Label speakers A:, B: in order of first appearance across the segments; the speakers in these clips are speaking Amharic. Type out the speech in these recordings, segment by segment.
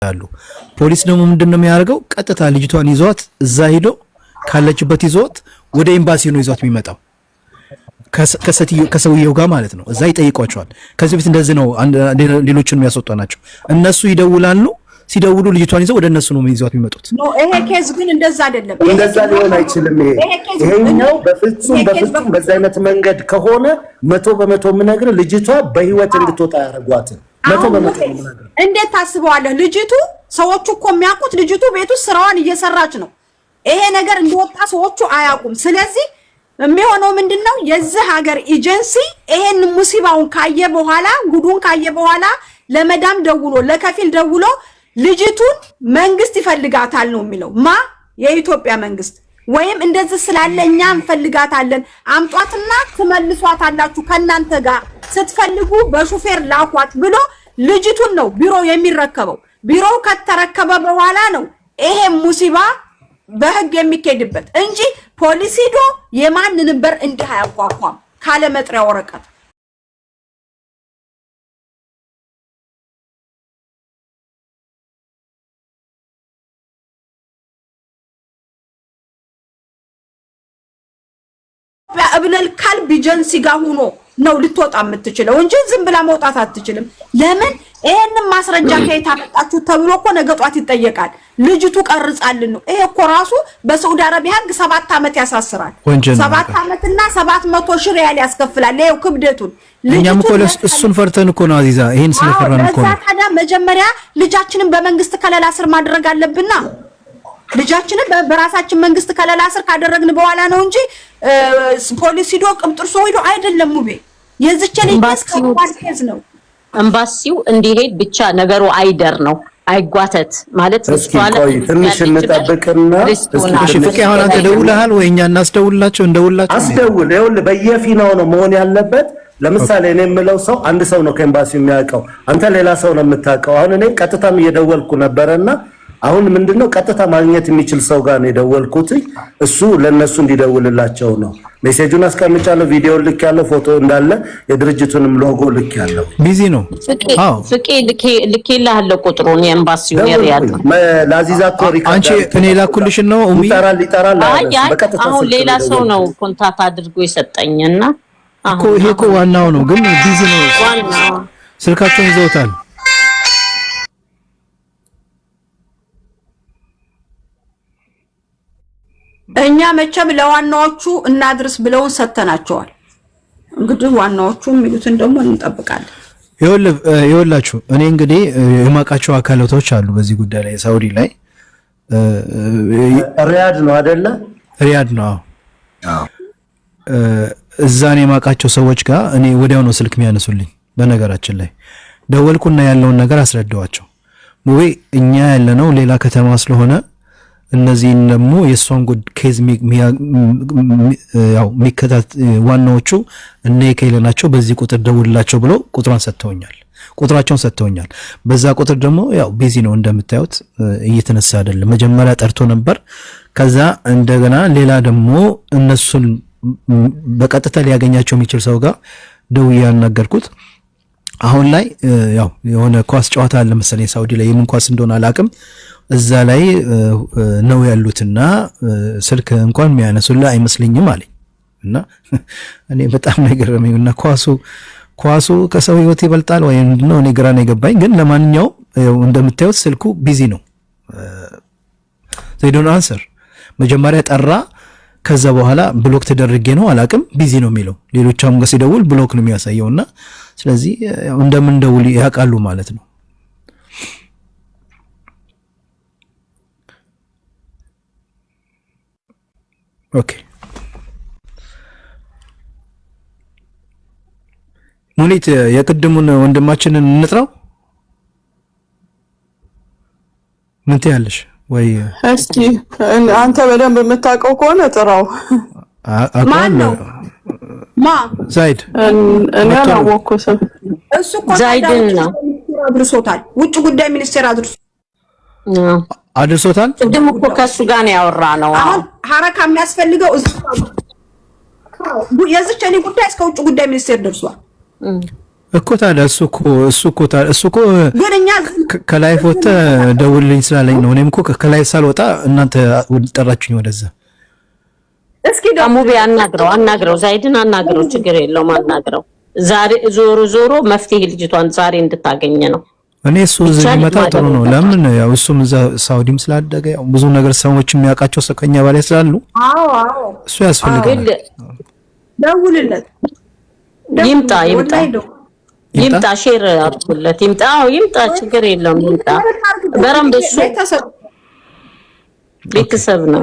A: አሉ። ፖሊስ ደግሞ ምንድነው የሚያደርገው? ቀጥታ ልጅቷን ይዟት እዛ ሄዶ ካለችበት ይዟት ወደ ኤምባሲ ነው ይዟት የሚመጣው ከሰውየው ጋር ማለት ነው። እዛ ይጠይቋቸዋል። ከዚህ በፊት እንደዚህ ነው ሌሎችን የሚያስወጣናቸው። እነሱ ይደውላሉ። ሲደውሉ ልጅቷን ይዘው ወደ እነሱ ነው ይዟት የሚመጡት።
B: ኖ ይሄ ኬዝ ግን እንደዛ አይደለም።
C: እንደዛ ሊሆን አይችልም። ይሄኛው በፍጹም በዛ አይነት መንገድ ከሆነ 100% ምነግር ልጅቷ በህይወት እንድትወጣ ያደርጓት 100% ምነግር።
B: እንዴት ታስበዋለህ? ልጅቱ ሰዎቹ እኮ የሚያውቁት ልጅቱ ቤት ውስጥ ስራዋን እየሰራች ነው። ይሄ ነገር እንደወጣ ሰዎቹ አያውቁም። ስለዚህ የሚሆነው ምንድነው? የዚህ ሀገር ኤጀንሲ ይሄን ሙሲባውን ካየ በኋላ ጉዱን ካየ በኋላ ለመዳም ደውሎ ለከፊል ደውሎ ልጅቱን መንግስት ይፈልጋታል ነው የሚለው። የኢትዮጵያ መንግስት ወይም እንደዚህ ስላለ እኛ እንፈልጋታለን አምጧትና ትመልሷታላችሁ ከናንተ ጋር ስትፈልጉ በሹፌር ላኳት ብሎ ልጅቱን ነው ቢሮ የሚረከበው። ቢሮው ከተረከበ በኋላ ነው ይሄ ሙሲባ በህግ የሚኬድበት እንጂ ፖሊስ ሄዶ የማንንም በር እንዲህ አያቋቋም ካለ መጥሪያ ወረቀት። በእብነል ካልብ ኤጀንሲ ጋር ሆኖ ነው ልትወጣ የምትችለው እንጂ ዝም ብላ መውጣት አትችልም። ለምን? ይሄንን ማስረጃ ከየት አመጣችሁ ተብሎ እኮ ነገ ጧት ይጠየቃል። ልጅቱ ቀርጻልን ነው። ይሄ እኮ ራሱ በሳውዲ አረቢያ ህግ 7 ዓመት ያሳስራል። 7 ዓመትና 700 ሺህ ሪያል ያስከፍላል። ይሄው ክብደቱን
A: እኛም እኮ እሱን ፈርተን እኮ ነው አዚዛ፣ ይሄን ስለፈራን እኮ ነው።
B: ታዲያ መጀመሪያ ልጃችንን በመንግስት ከለላ ስር ማድረግ አለብንና ልጃችንን በራሳችን መንግስት ከለላ ስር ካደረግን በኋላ ነው እንጂ ፖሊስ ሂዶ ቅምጥርሶ ሂዶ አይደለም። ሙቤ የዚች ልጅ ከዋልኬዝ ነው
D: ኤምባሲው እንዲሄድ ብቻ ነገሩ አይደር ነው አይጓተት ማለት
C: እሷን ትንሽ እንጠብቅና
A: እሺ ፍቄ አሁን አንተ ደውለሃል ወይ? እኛ እናስደውላቸው እንደውላቸው
C: አስደውል። ይኸውልህ በየፊናው ነው መሆን ያለበት። ለምሳሌ እኔ የምለው ሰው አንድ ሰው ነው ከኤምባሲው የሚያውቀው፣ አንተ ሌላ ሰው ነው የምታውቀው። አሁን እኔ ቀጥታም እየደወልኩ ነበርና አሁን ምንድነው ቀጥታ ማግኘት የሚችል ሰው ጋር ነው የደወልኩት። እሱ ለነሱ እንዲደውልላቸው ነው። ሜሴጁን አስቀምጫለሁ፣ ቪዲዮ ልክ ያለው ፎቶ እንዳለ የድርጅቱንም ሎጎ ልክ ያለው
A: ቢዚ ነው።
D: አዎ ፍቄ ልክ ይላልው ቁጥሩን የኤምባሲው የሪያድ
C: ለአዚዛ ሪካ
A: አንቺ እኔ ላኩልሽ ነው
C: ይጠራል
D: በቀጥታ አሁን ሌላ ሰው ነው ኮንታክት አድርጎ የሰጠኝና
A: እኮ ይሄ እኮ ዋናው ነው፣ ግን ቢዚ ነው። ስልካቸውን ይዘውታል።
B: እኛ መቼም ለዋናዎቹ እናድርስ ብለውን ሰተናቸዋል። እንግዲህ ዋናዎቹ የሚሉትን ደግሞ እንጠብቃለን። ይኸውላችሁ እኔ እንግዲህ የማውቃቸው አካላቶች አሉ በዚህ ጉዳይ ላይ ሳውዲ ላይ
C: ሪያድ ነው አይደለ?
A: ሪያድ ነው። አዎ እዛኔ የማውቃቸው ሰዎች ጋር እኔ ወዲያው ነው ስልክ የሚያነሱልኝ። በነገራችን ላይ ደወልኩና ያለውን ነገር አስረዳዋቸው። ወይ እኛ ያለነው ሌላ ከተማ ስለሆነ እነዚህን ደግሞ የሷን ጉድ ኬዝ ያው ሚከታት ዋናዎቹ እነ የከይለናቸው በዚህ ቁጥር ደውልላቸው ብለው ቁጥራቸውን ሰጥተውኛል። በዛ ቁጥር ደግሞ ያው ቢዚ ነው እንደምታዩት እየተነሳ አይደለም። መጀመሪያ ጠርቶ ነበር። ከዛ እንደገና ሌላ ደግሞ እነሱን በቀጥታ ሊያገኛቸው የሚችል ሰው ጋር ደውዬ ያናገርኩት። አሁን ላይ ያው የሆነ ኳስ ጨዋታ አለ መሰለኝ ሳውዲ ላይ፣ የምን ኳስ እንደሆነ አላውቅም። እዛ ላይ ነው ያሉትና ስልክ እንኳን የሚያነሱላ አይመስልኝም አለኝ። እና እኔ በጣም ነገረመኝና ኳሱ ከሰው ህይወት ይበልጣል ወይ ነው እኔ ግራ ነው የገባኝ። ግን ለማንኛውም እንደምታዩት ስልኩ ቢዚ ነው። they don't answer መጀመሪያ ጠራ፣ ከዛ በኋላ ብሎክ ተደርጌ ነው አላውቅም ቢዚ ነው የሚለው። ሌሎችም ጋር ሲደውል ብሎክ ነው የሚያሳየውና ስለዚህ እንደምን ደውል ያውቃሉ ማለት ነው። ኦኬ ሙኒት የቅድሙን ወንድማችንን እንጥራው። ምን ትያለሽ? ወይ
E: እስኪ አንተ በደንብ የምታውቀው ከሆነ ጥራው።
B: ማን ነው?
A: ዛይድ
E: እኔ አላወቅኩትም።
B: እሱ እኮ
D: ዛይድን ነው
B: አድርሶታል። ውጭ ጉዳይ ሚኒስቴር
A: አድርሶታል።
D: ቅድም እኮ ከሱ ጋር ነው ያወራነው።
B: አሁን ሐረካ የሚያስፈልገው የዚች እኔ ጉዳይ እስከ ውጭ ጉዳይ ሚኒስቴር ደርሷል።
A: እኮ ታዲያ እሱ እኮ
B: ግን እኛ
A: ከላይ ፎቶ ደውልልኝ ስላለኝ ነው። እኔም እኮ ከላይ ሳልወጣ እናንተ ጠራችሁኝ ወደዛ።
D: እስኪ ሙቤ አናግረው ዛይድን አናግረው፣ ችግር የለውም አናግረው። ዛሬ ዞሮ መፍትሄ ልጅቷን ዛሬ እንድታገኘ ነው።
A: እኔ እሱ እዚህ ቢመጣ ጥሩ ነው። ለምን ያው እሱም እዛ ሳውዲም ስላደገ ያው ብዙ ነገር ሰዎች የሚያውቃቸው ሰከኛ ባላይ ስላሉ እሱ ያስፈልጋል።
B: ደውልለት፣
D: ይምጣ ሼር አድርጉለት። ይምጣ ችግር የለውም ይምጣ። በረምብ እሱ ቤተሰብ ነው።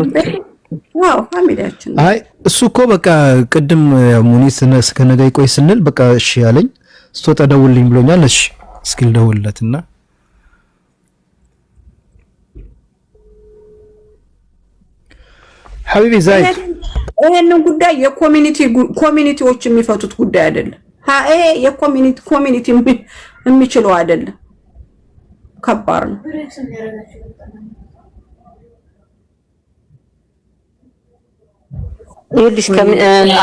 A: አይ እሱ እኮ በቃ ቅድም ሙኒስ እስከ ነገ ይቆይ ስንል በቃ እሺ ያለኝ ስትወጣ ደውልልኝ ብሎኛል። እሺ እስኪ ልደውልለትና ሐቢቢ ዛይድ
B: ይሄንን ጉዳይ ኮሚኒቲዎች የሚፈቱት ጉዳይ አይደለም። ይሄ የኮሚኒቲ የሚችለው አይደለም። ከባድ ነው።
D: ይልሽ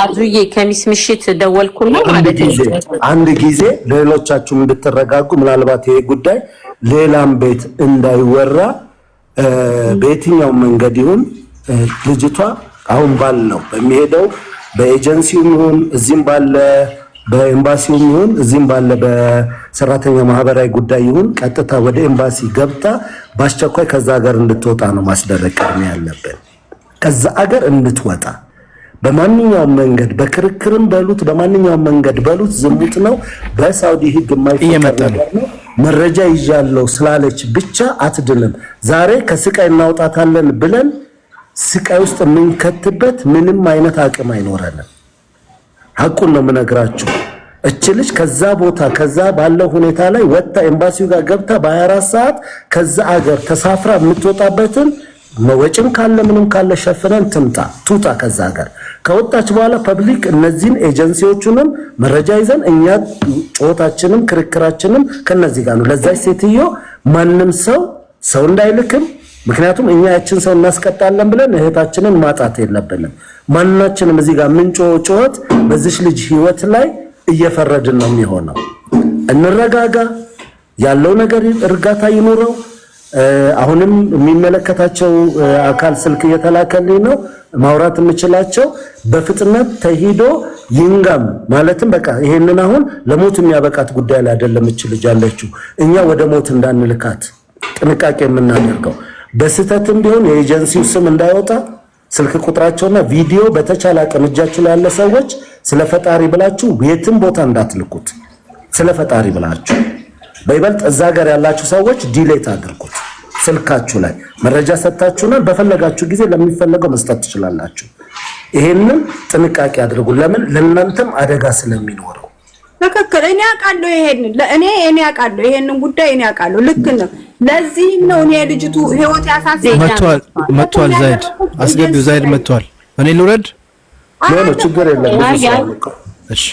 D: አዙዬ ከሚስ ምሽት ደወልኩና ማለት
C: አንድ ጊዜ ሌሎቻችሁም እንድትረጋጉ ምናልባት ይሄ ጉዳይ ሌላም ቤት እንዳይወራ በየትኛው መንገድ ይሁን ልጅቷ አሁን ባለው በሚሄደው በኤጀንሲውም ይሁን እዚህም ባለ በኤምባሲውም ይሁን እዚህም ባለ በሰራተኛ ማህበራዊ ጉዳይ ይሁን ቀጥታ ወደ ኤምባሲ ገብታ በአስቸኳይ ከዛ ሀገር እንድትወጣ ነው ማስደረግ ያለብን። ከዛ ሀገር እንድትወጣ በማንኛውም መንገድ በክርክርም በሉት በማንኛውም መንገድ በሉት ዝሙት ነው። በሳውዲ ህግ የማይፈቀድ ነገር ነው። መረጃ ይዣለው ስላለች ብቻ አትድልም። ዛሬ ከስቃይ እናውጣታለን ብለን ስቃይ ውስጥ የምንከትበት ምንም አይነት አቅም አይኖረንም። ሐቁን ነው የምነግራችሁ። እች ልጅ ከዛ ቦታ ከዛ ባለው ሁኔታ ላይ ወጣ ኤምባሲው ጋር ገብታ በ24 ሰዓት ከዛ ሀገር ተሳፍራ የምትወጣበትን ወጪም ካለ ምንም ካለ ሸፍነን ትውጣ ከዛ ሀገር። ከወጣች በኋላ ፐብሊክ እነዚህን ኤጀንሲዎቹንም መረጃ ይዘን እኛ ጮታችንም ክርክራችንም ከነዚህ ጋር ነው። ለዛች ሴትዮ ማንም ሰው እንዳይልክም፣ ምክንያቱም እኛ ያችን ሰው እናስቀጣለን ብለን እህታችንን ማጣት የለብንም። ማንናችንም እዚህ ጋር ምን ጮት በዚህ ልጅ ህይወት ላይ እየፈረድን ነው የሚሆነው። እንረጋጋ፣ ያለው ነገር እርጋታ ይኖረው። አሁንም የሚመለከታቸው አካል ስልክ እየተላከልኝ ነው ማውራት የምችላቸው በፍጥነት ተሂዶ ይንጋም ማለትም በቃ ይሄንን አሁን ለሞት የሚያበቃት ጉዳይ ላይ አይደለም ልጅ ያለችው። እኛ ወደ ሞት እንዳንልካት ጥንቃቄ የምናደርገው በስተትም ቢሆን የኤጀንሲው ስም እንዳይወጣ ስልክ ቁጥራቸውና ቪዲዮ በተቻለ አቅም እጃችሁ ላይ ያለ ሰዎች ስለፈጣሪ ብላችሁ የትም ቦታ እንዳትልኩት። ስለፈጣሪ ብላችሁ በይበልጥ እዛ ጋር ያላችሁ ሰዎች ዲሌት አድርጉት። ስልካችሁ ላይ መረጃ ሰጣችሁና በፈለጋችሁ ጊዜ ለሚፈለገው መስጠት ትችላላችሁ። ይሄንን ጥንቃቄ አድርጉ። ለምን ለእናንተም አደጋ ስለሚኖረው።
B: ተከክለ እኔ አውቃለሁ። እኔ አውቃለሁ ይሄንን ጉዳይ እኔ አውቃለሁ። ልክ ነው። ለዚህ ነው እኔ ልጅቱ ህይወት ያሳሰበኝ።
A: መጥቷል ዛይድ አስገቢው። ዛይድ መጥቷል። እኔ ልውረድ?
C: ነው ችግር የለም።
A: እሺ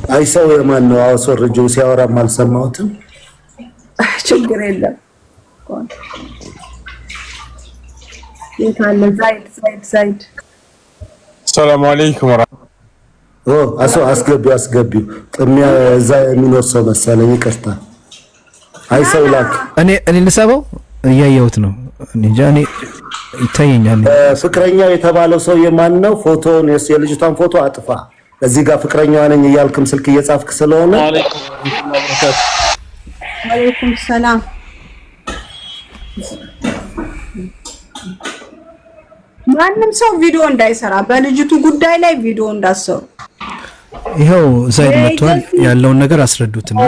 C: አይ ሰው የማን ነው? አውሶርጁ ሲያወራም አልሰማሁትም።
B: ችግር የለም። ይታለ ዛይድ
F: ሰላም አለይኩም
C: አስገቢው ቅሚያ እዛ የሚኖር ሰው መሰለኝ። ይቅርታ። አይ ሰው ላክ።
A: እኔ ልሰበው እያየሁት ነው እንጂ እኔ ይታየኛል።
C: ፍቅረኛው የተባለው ሰው የማን ነው? ፎቶውን የልጅቷን ፎቶ አጥፋ። እዚህ ጋር ፍቅረኛዋ ነኝ እያልክም ስልክ እየጻፍክ ስለሆነ
B: ወአለይኩም ሰላም። ማንም ሰው ቪዲዮ እንዳይሰራ በልጅቱ ጉዳይ ላይ ቪዲዮ እንዳሰሩ።
A: ይሄው ዛይድ መጥቷል። ያለውን ነገር አስረዱትና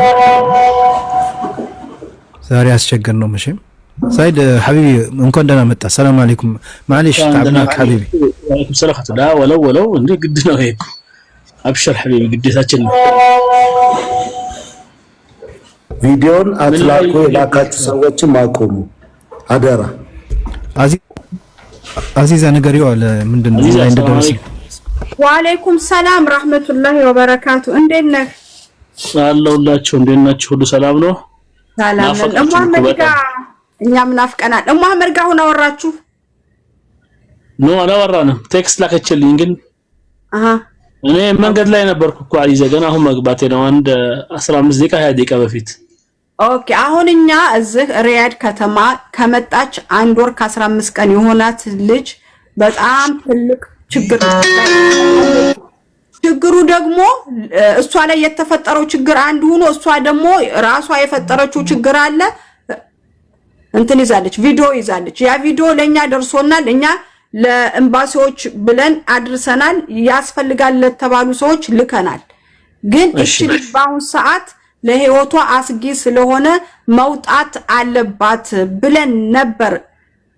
A: ዛሬ አስቸገር ነው መቼም። ዛይድ ሐቢቢ እንኳን ደህና መጣ። ሰላም አለይኩም معلش تعبناك حبيبي
F: وعليكم السلام لا ولو እንዴ ግድ ነው ይሄ። አብሽር ሐቢቢ ግዴታችን ነው።
C: ቪዲዮን አትላኩ። የላካችሁ ሰዎችም አቆሙ አደራ።
A: አዚዛ ነገሪው አለ ምንድነው እዚህ ላይ እንደደረሰ።
B: ወአለይኩም ሰላም ረህመቱላሂ ወበረካቱ። እንዴት ነህ?
F: አለሁላችሁ። እንዴት ናችሁ? ሁሉ ሰላም ነው?
B: ሰላም ነው። መሐመድ ጋር እኛም ናፍቀናል። መሐመድ ጋር ሆነ አወራችሁ?
F: ኖ አላወራንም። ቴክስት ላከችልኝ ግን እኔ መንገድ ላይ ነበርኩ እኮ አሊ ዘገና አሁን መግባቴ ነው። አንድ 15 ደቂቃ 20 ደቂቃ በፊት።
B: ኦኬ አሁን እኛ እዚህ ሪያድ ከተማ ከመጣች 1 ወር ከ15 ቀን የሆናት ልጅ በጣም ትልቅ ችግሩ ደግሞ እሷ ላይ የተፈጠረው ችግር አንድ ሆኖ እሷ ደግሞ ራሷ የፈጠረችው ችግር አለ እንትን ይዛለች ቪዲዮ ይዛለች ያ ቪዲዮ ለኛ ደርሶናል እኛ ለኤምባሲዎች ብለን አድርሰናል ያስፈልጋል ለተባሉ ሰዎች ልከናል ግን እቺ በአሁን ሰዓት ለህይወቷ አስጊ ስለሆነ መውጣት አለባት ብለን ነበር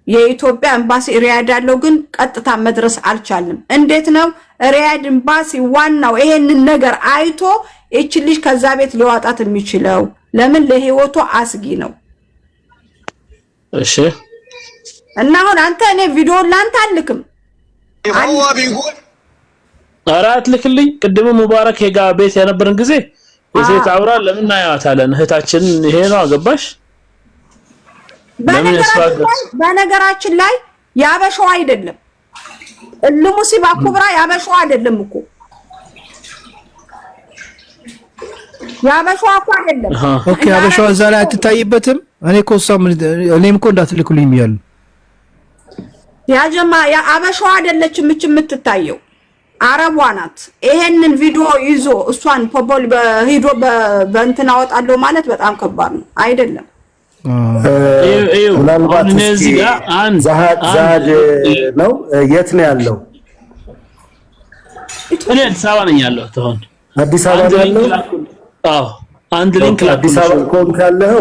B: የኢትዮጵያ ኤምባሲ ሪያድ ያለው ግን ቀጥታ መድረስ አልቻለም እንዴት ነው ሪያድ ኤምባሲ ዋናው ይሄንን ነገር አይቶ እቺ ልጅ ከዛ ቤት ሊዋጣት የሚችለው ለምን ለህይወቷ አስጊ ነው
F: እሺ
B: እና አሁን አንተ እኔ ቪዲዮ ላንተ አልልክም
G: هو بيقول
F: አራት ልክልኝ ቅድም ሙባረክ ሄጋ ቤት ያነበርን ጊዜ የሴት አውራ ለምን አያታለን እህታችን ይሄ ነው አገባሽ
B: በነገራችን ላይ ያበሻው አይደለም ለሙሲባ ኩብራ ያበሻው አይደለም እኮ ያበሻው እኮ አይደለም
A: ኦኬ ያበሻው እዛ ላይ አትታይበትም እኔ እኮ እኔም እኮ እንዳትልኩልኝ ይያሉ
B: ያ ጀማ ያ አበሻው አይደለችም የምትታየው አረቧ ናት ይሄንን ቪዲዮ ይዞ እሷን ፖፖል በሂዶ በእንትን አወጣለሁ ማለት በጣም ከባድ ነው አይደለም
C: ምናልባት እዚህ ጋር ዛድ ነው የት ነው ያለው
F: እኔ አዲስ አበባ ነኝ ያለው ተሆን
C: አዲስ አበባ ያለው
F: አዎ አንድ ሊንክ
C: አዲስ አበባ ኮን ካለው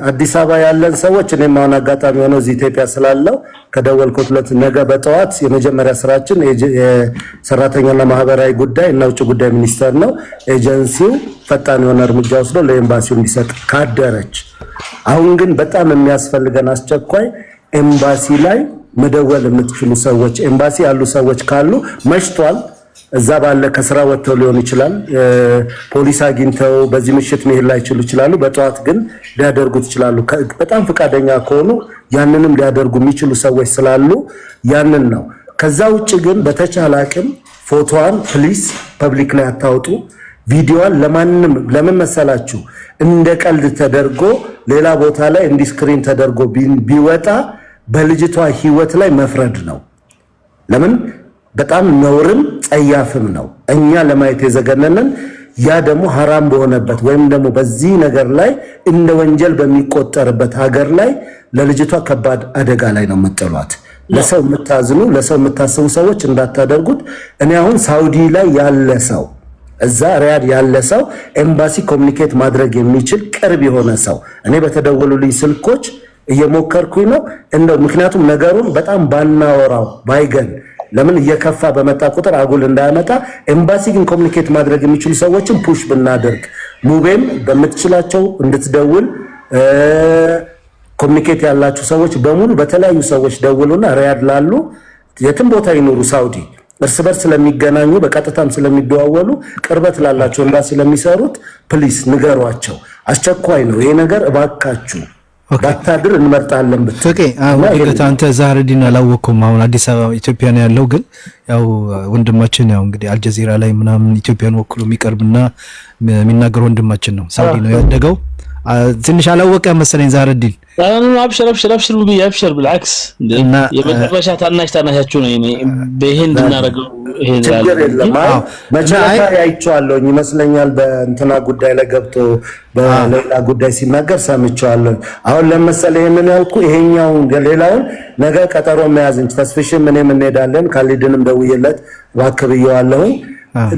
C: አዲስ አበባ ያለን ሰዎች እኔም አሁን አጋጣሚ ሆኖ እዚህ ኢትዮጵያ ስላለው ከደወልኩት ነገ በጠዋት የመጀመሪያ ስራችን የሰራተኛና ማህበራዊ ጉዳይ እና ውጭ ጉዳይ ሚኒስቴር ነው ኤጀንሲው ፈጣን የሆነ እርምጃ ወስዶ ለኤምባሲው እንዲሰጥ ካደረች አሁን ግን በጣም የሚያስፈልገን አስቸኳይ ኤምባሲ ላይ መደወል የምትችሉ ሰዎች ኤምባሲ ያሉ ሰዎች ካሉ መሽቷል እዛ ባለ ከስራ ወጥተው ሊሆን ይችላል ፖሊስ አግኝተው በዚህ ምሽት መሄድ ላይ ይችላሉ በጠዋት ግን ሊያደርጉት ይችላሉ በጣም ፍቃደኛ ከሆኑ ያንንም ሊያደርጉ የሚችሉ ሰዎች ስላሉ ያንን ነው ከዛ ውጭ ግን በተቻለ አቅም ፎቶዋን ፕሊስ ፐብሊክ ላይ አታውጡ ቪዲዮዋን ለማንንም ለምን መሰላችሁ እንደ ቀልድ ተደርጎ ሌላ ቦታ ላይ እንዲስክሪን ተደርጎ ቢወጣ በልጅቷ ህይወት ላይ መፍረድ ነው ለምን በጣም ነውርም ጸያፍም ነው እኛ ለማየት የዘገነነን ያ ደግሞ حرام በሆነበት ወይም ደግሞ በዚህ ነገር ላይ እንደ ወንጀል በሚቆጠርበት ሀገር ላይ ለልጅቷ ከባድ አደጋ ላይ ነው መጥሏት ለሰው የምታዝኑ ለሰው የምታስቡ ሰዎች እንዳታደርጉት እኔ አሁን ሳውዲ ላይ ያለ ሰው እዛ ሪያድ ያለ ሰው ኤምባሲ ኮሙኒኬት ማድረግ የሚችል ቅርብ የሆነ ሰው እኔ በተደወሉልኝ ስልኮች እየሞከርኩኝ ነው እንደው ምክንያቱም ነገሩን በጣም ባናወራው ባይገን ለምን እየከፋ በመጣ ቁጥር አጉል እንዳያመጣ ኤምባሲ ግን ኮሙኒኬት ማድረግ የሚችሉ ሰዎችን ፑሽ ብናደርግ ሙቤም በመትችላቸው እንድትደውል ኮሙኒኬት ያላችሁ ሰዎች በሙሉ በተለያዩ ሰዎች ደውሉና ሪያድ ላሉ የትም ቦታ ይኖሩ ሳውዲ እርስ በርስ ስለሚገናኙ በቀጥታም ስለሚደዋወሉ ቅርበት ላላቸው ኤምባሲ ለሚሰሩት ፕሊስ ንገሯቸው አስቸኳይ ነው ይሄ ነገር እባካችሁ ባታድር እንመርጣለን
A: ኦኬ ወዲገታ አንተ ዛህረዲን አላወኩም አሁን አዲስ አበባ ኢትዮጵያ ነው ያለው ግን ያው ወንድማችን ያው እንግዲህ አልጀዚራ ላይ ምናምን ኢትዮጵያን ወክሎ የሚቀርብና የሚናገር ወንድማችን ነው ሳውዲ ነው ያደገው ትንሽ አላወቀ መሰለኝ ዛህረዲን
F: አብሽር ቢያብሽር بالعكس የመጨረሻ ታናሻችሁ ነው እኔ በይሄን እንድናረገው ይሄ ይላል
C: መጨረሻ ያይቻለሁ ይመስለኛል በእንትና ጉዳይ ላይ ገብቶ በሌላ ጉዳይ ሲናገር ሰምቻለሁ አሁን ለምሳሌ ይሄንን ያልኩ ይሄኛው ሌላውን ነገ ቀጠሮ መያዝ እንጂ ተስፍሽም እኔም እንሄዳለን ካልዲንም ደውዬለት ዋከብየዋለሁ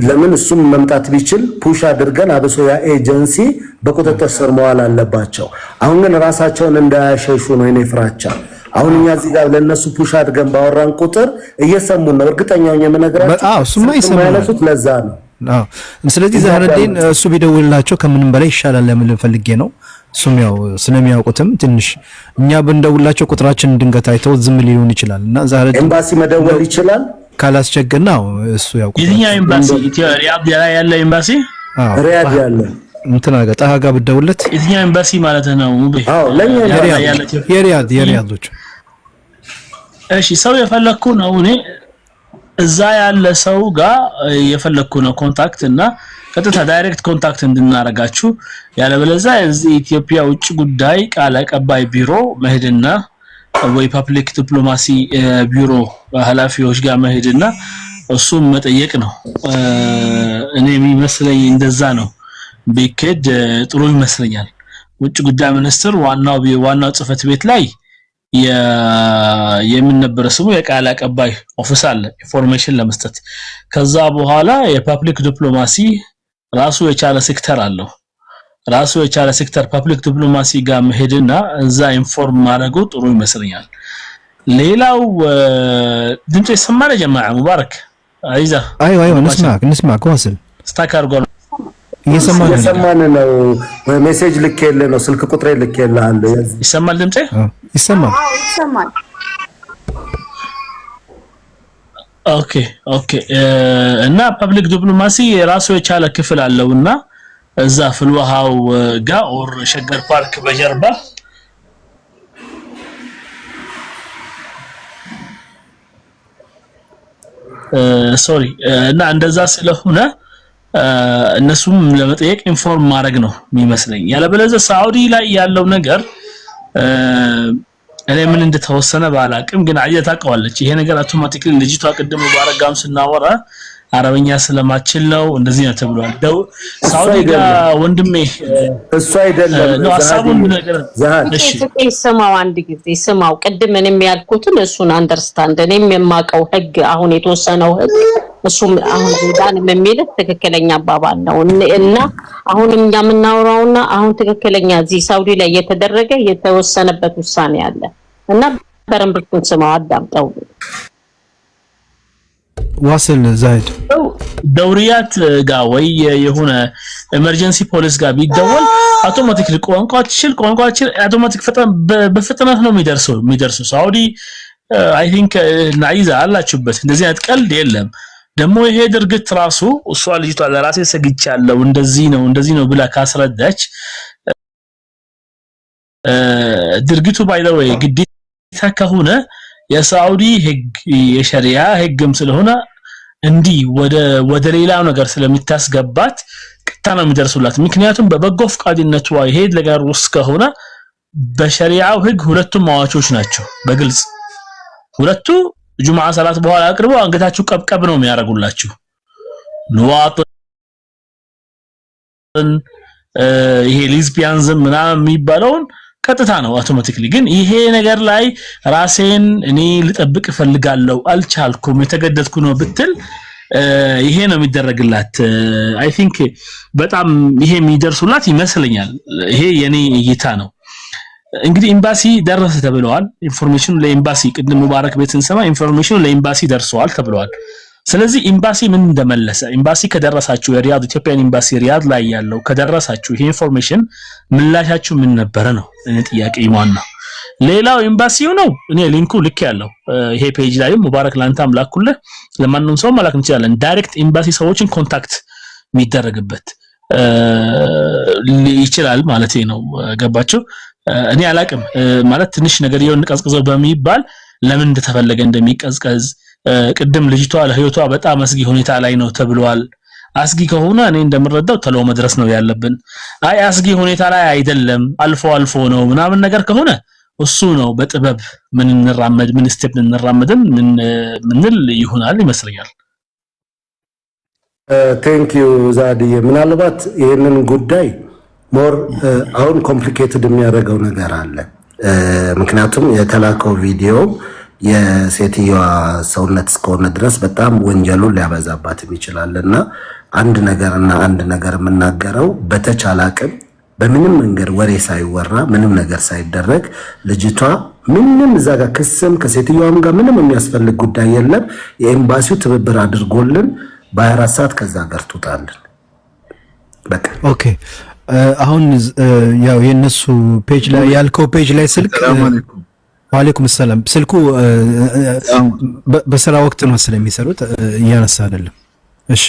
C: ለምን እሱም መምጣት ቢችል ፑሽ አድርገን አብሶ ያ ኤጀንሲ በቁጥጥር ስር መዋል አለባቸው አሁን ግን ራሳቸውን እንዳያሸሹ ነው እኔ ፍራቻ አሁን እኛ እዚህ ጋር ለነሱ ፑሽ አድርገን ባወራን ቁጥር እየሰሙ ነው እርግጠኛው የምነግራችሁ
A: እሱማ
C: ይሰማያለሱት ለዛ ነው
A: ስለዚህ ዛህረዲን እሱ ቢደውልላቸው ከምንም በላይ ይሻላል ለምን ፈልጌ ነው እሱም ያው ስለሚያውቁትም ትንሽ እኛ ብንደውላቸው ቁጥራችን ድንገት አይተው ዝም ሊሆን ይችላልና ዛህረዲን
C: ኤምባሲ መደወል ይችላል
A: ካላስቸገርናው እሱ ያው
F: የትኛው ኤምባሲ ሪያድ ያለ ኤምባሲ
C: ሪያድ ያለ
A: እንትና ጋር ጋር ብደውለት
F: የትኛው ኤምባሲ ማለት ነው
C: አዎ ለኛ
A: የሪያዶች
F: እሺ ሰው የፈለኩ ነው እኔ እዛ ያለ ሰው ጋር የፈለኩ ነው ኮንታክት እና ቀጥታ ዳይሬክት ኮንታክት እንድናረጋችሁ ያለበለዚያ እዚህ ኢትዮጵያ ውጭ ጉዳይ ቃል አቀባይ ቢሮ መሄድና ወይ ፐብሊክ ዲፕሎማሲ ቢሮ ኃላፊዎች ጋር መሄድና እሱም መጠየቅ ነው። እኔ የሚመስለኝ እንደዛ ነው ቢከድ ጥሩ ይመስለኛል። ውጭ ጉዳይ ሚኒስትር ዋናው ጽህፈት ቤት ላይ የምንነበረ ስሙ የቃል አቀባይ ኦፊስ አለ ኢንፎርሜሽን ለመስጠት። ከዛ በኋላ የፐብሊክ ዲፕሎማሲ ራሱ የቻለ ሴክተር አለው። ራሱ የቻለ ሴክተር ፐብሊክ ዲፕሎማሲ ጋር መሄድና እዛ ኢንፎርም ማድረጉ ጥሩ ይመስለኛል። ሌላው ድምጽ ይሰማል ጀማዓ ሙባረክ አይዛ
A: አይዋ ንስማ ከዋስል
F: ስታካርጎ
C: እየሰማን ነው። ሜሴጅ ልኬልህ ነው ስልክ ቁጥሬ ልኬልሃለሁ።
F: ይሰማል ድምጼ?
A: ይሰማል።
B: አዎ ይሰማል።
F: ኦኬ እና ፐብሊክ ዲፕሎማሲ ራሱ የቻለ ክፍል አለውና እዛ ፍልውሃው ጋር ኦር ሸገር ፓርክ በጀርባ ሶሪ እና እንደዛ ስለሆነ እነሱም ለመጠየቅ ኢንፎርም ማድረግ ነው የሚመስለኝ። ያለበለዚያ ሳውዲ ላይ ያለው ነገር እኔ ምን እንደተወሰነ ባላቅም ግን አየህ ታውቀዋለች ይሄ ነገር አውቶማቲካሊ ልጅቷ ቅድም ሙባረጋም ስናወራ አረበኛ ስለማችል ነው እንደዚህ ነው ተብሏል። ሳውዲ ጋር ወንድሜ
C: እሱ አይደለም
F: ነው ሐሳቡን ነገር
D: እሺ ስማው አንድ ጊዜ ስማው ቅድም እኔም ያልኩትን እሱን አንደርስታንድ እኔም የማቀው ህግ አሁን የተወሰነው ህግ እሱም አሁን ዳንም የሚል ትክክለኛ አባባል ነው እና አሁን እኛ የምናወራውና አሁን ትክክለኛ እዚህ ሳውዲ ላይ የተደረገ የተወሰነበት ውሳኔ አለ እና በረምብኩን ስማው አዳምጠው
A: ዋስል ዛይድ
F: ደውሪያት ጋር ወይ የሆነ ኤመርጀንሲ ፖሊስ ጋር ቢደወል አውቶማቲክሊ ቋንቋችን አውቶማቲክ በፍጥነት ነው የሚደርሰው ሳውዲ አይ ቲንክ ናይዛ አላችሁበት እንደዚህ አይነት ቀልድ የለም። ደግሞ ይሄ ድርጊት ራሱ እሷ ልጅቷ ለራሴ ሰግቻለሁ እንደዚህ ነው ብላ ካስረዳች ድርጊቱ ባይ ዘ ወይ ግዴታ ከሆነ የሳውዲ ህግ የሸሪዓ ህግም ስለሆነ እንዲህ ወደ ሌላው ነገር ስለሚታስገባት ቅጣ ነው የሚደርሱላት። ምክንያቱም በበጎ ፍቃድነቷ ይሄ ነገር ውስጥ ከሆነ በሸሪዓው ህግ ሁለቱም አዋቾች ናቸው። በግልጽ ሁለቱ ጁማዓ ሰላት በኋላ አቅርበው አንገታችሁ ቀብቀብ ነው የሚያረጉላችሁ። ሉዋጥን ይሄ ሊዝቢያንዝም ምናምን የሚባለውን ቀጥታ ነው አውቶማቲካሊ። ግን ይሄ ነገር ላይ ራሴን እኔ ልጠብቅ ፈልጋለሁ አልቻልኩም የተገደድኩ ነው ብትል ይሄ ነው የሚደረግላት። አይ ቲንክ በጣም ይሄ የሚደርሱላት ይመስለኛል። ይሄ የኔ እይታ ነው። እንግዲህ ኤምባሲ ደረሰ ተብለዋል። ኢንፎርሜሽኑ ለኤምባሲ ቅድም ሙባረክ ቤት እንሰማ ኢንፎርሜሽኑ ለኤምባሲ ደርሰዋል ተብለዋል። ስለዚህ ኤምባሲ ምን እንደመለሰ ኤምባሲ ከደረሳችሁ የሪያድ ኢትዮጵያን ኤምባሲ ሪያድ ላይ ያለው ከደረሳችሁ ይሄ ኢንፎርሜሽን ምላሻችሁ ምን ነበረ ነው እኔ ጥያቄ ይሟና። ሌላው ኤምባሲው ነው እኔ ሊንኩ ልክ ያለው ይሄ ፔጅ ላይ ሙባረክ ላንተ አምላኩልህ ለማንንም ሰው መላክ እንችላለን። ዳይሬክት ኤምባሲ ሰዎችን ኮንታክት የሚደረግበት ይችላል ማለት ነው። ገባችሁ? እኔ አላቅም ማለት ትንሽ ነገር ይሁን ቀዝቅዘው በሚባል ለምን እንደተፈለገ እንደሚቀዝቀዝ ቅድም ልጅቷ ለህይወቷ በጣም አስጊ ሁኔታ ላይ ነው ተብሏል። አስጊ ከሆነ እኔ እንደምረዳው ተሎ መድረስ ነው ያለብን። አይ አስጊ ሁኔታ ላይ አይደለም አልፎ ነው ምናምን ነገር ከሆነ እሱ ነው በጥበብ ምን ስቴፕ እንራመድን ምንል ይሆናል ይመስለኛል።
C: ቴንክ ዩ ዛዲዬ። ምናልባት ይሄንን ጉዳይ ሞር አሁን ኮምፕሊኬትድ የሚያደርገው ነገር አለ። ምክንያቱም የተላከው ቪዲዮ የሴትዮዋ ሰውነት እስከሆነ ድረስ በጣም ወንጀሉን ሊያበዛባትም ይችላልና አንድ ነገር የምናገረው በተቻለ አቅም በምንም መንገድ ወሬ ሳይወራ ምንም ነገር ሳይደረግ ልጅቷ ምንም እዛ ጋር ክስም ከሴትዮዋም ጋር ምንም የሚያስፈልግ ጉዳይ የለም። የኤምባሲው ትብብር አድርጎልን በ24 ሰዓት ከዛ ጋር ትውጣልን። በቃ
A: ኦኬ። አሁን ያው የነሱ ፔጅ ላይ ያልከው ፔጅ ላይ ስልክ ወአለይኩም ሰላም ስልኩ በስራ ወቅት ነው ስለሚሰሩት እያነሳ አይደለም። እሺ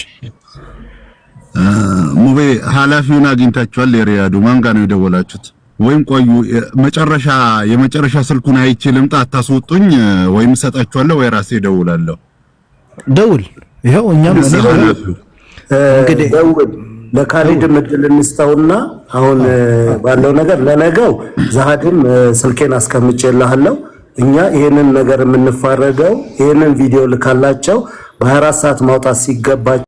H: ሙቤ ኃላፊውን አግኝታችኋል? የሪያዱ ማን ጋር ነው የደወላችሁት? ወይም ቆዩ የመጨረሻ ስልኩን አይቼ ልምጣ አታስወጡኝ ወይም ሰጣችኋለሁ ወይ ራሴ እደውላለሁ።
A: ደውል ይሄው እኛም
C: እንግዲህ ደውል ለካሊድ ምድል እንስተውና አሁን ባለው ነገር ለነገው ዛሃድም ስልኬን አስቀምጬልሃለሁ እኛ ይሄንን ነገር የምንፋረገው ይሄንን ቪዲዮ ልካላቸው በ24 ሰዓት ማውጣት ሲገባቸው